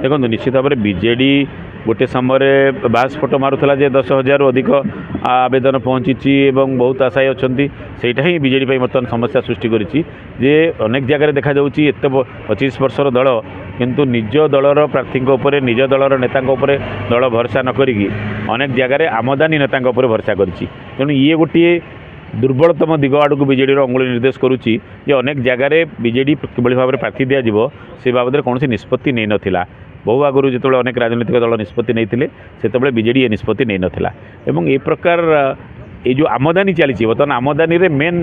देखो निश्चित भाव में बीजेडी गोटे समय बास फोटो मारूला जे 10,000 अधिक आवेदन पहुँची बहुत आशायी अच्छा से ही बीजेडी बर्तमान समस्या सृष्टि करें अनेक जगह देखा जाऊँगी एत 25 वर्षर दल किंतु निज दलर प्रार्थी निज दलर नेता दल भरसा न करी अनेक जगह आमदानी नेता भरसा करी तेणु ये गोटे दुर्बलतम दिग आड़ को बीजेडी अंगुली निर्देश करुच्ची अनेक जगह बीजेडी किभली भाव में प्रार्थी दिज्व से बाबद कौन निष्पत्ति नहीं नथिला बहु आगुरी जो अनेक राजनीतिक दल निष्पत्ति नहीं से बीजेडी ये निष्पत्ति नहीं नथिला एवं ए प्रकार ये जो आमदानी चली बर्तमान आमदानी रे मेन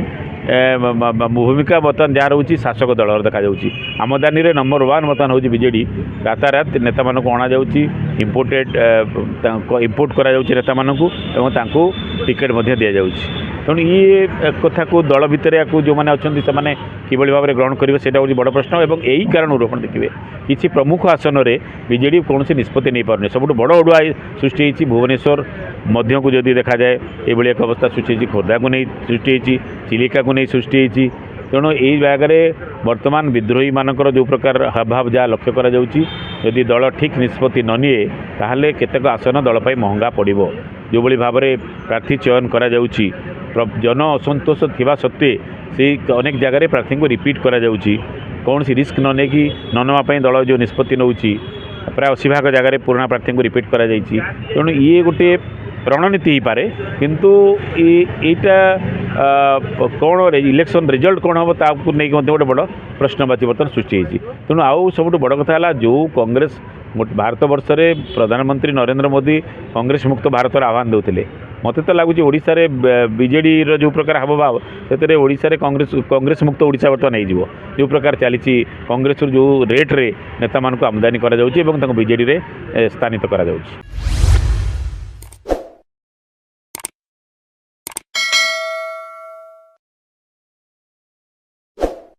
भूमिका बर्तमान जहाँ रोचे शासक दल देखा जाऊँगी आमदानी रे नंबर 1 बर्तमान हूँ बीजेडी रातारात नेता मानक अणा जाऊँगी इम्पोर्टेड इम्पोर्ट करा जाऊँगी नेता मानक टिकेट दि जाऊँगी तेणु ये कथा को दल भितर या जो मैंने अच्छा से किभली भाव में ग्रहण करेंगे से बड़ प्रश्न और यही कारण आप देखिए किसी प्रमुख आसन में बीजेडी कौन निष्पत्ति नहीं पारे सब बड़ अड़ुआ सृष्टि होती भुवनेश्वर मध्य को जदि देखा जाए ये एक अवस्था सृष्टि होती खोर्धा को नहीं सृष्टि होती चिलिका को नहीं सृष्टि होती तेणु यही जगह बर्तमान विद्रोही मानकर जो प्रकार हावभाव जहाँ लक्ष्य करा जाउची यदि दल ठीक निष्पत्ति न निए ताहले केतेक आसन दल पाई महंगा पड़िबो जो भली भाव में प्रार्थी चयन करा जाउची जन असंतोष थिबा सत्वे से अनेक जगह प्रार्थी को रिपीट करा जाउची कौन सी रिस्क न नेकी न नवा दल जो निष्पत्ति नौची प्राय 80 भाग जगह पुराना प्रार्थी को रिपीट करा जाइछि तेणु ये गोटे रणनीति ही पारे किंतु एटा कौन इलेक्शन रिजल्ट कौन हम ताकू नहीं गोटे बड़ प्रश्नवाची बर्तमान सृष्टि होती तेणु आउ सब बड़ कथा है जो कांग्रेस भारत वर्ष में प्रधानमंत्री नरेंद्र मोदी कांग्रेस मुक्त भारत आह्वान देते मत तो लगुच ओडिशा रे बीजेडी जो प्रकार हावभाव से ओडिशा रे कांग्रेस मुक्त ओडिशा बर्तमान हो जो प्रकार चली कांग्रेस जो रेट रे नेता मान आमदानी करा जाउची एवं बीजेडी रे स्थानित करा जाउची।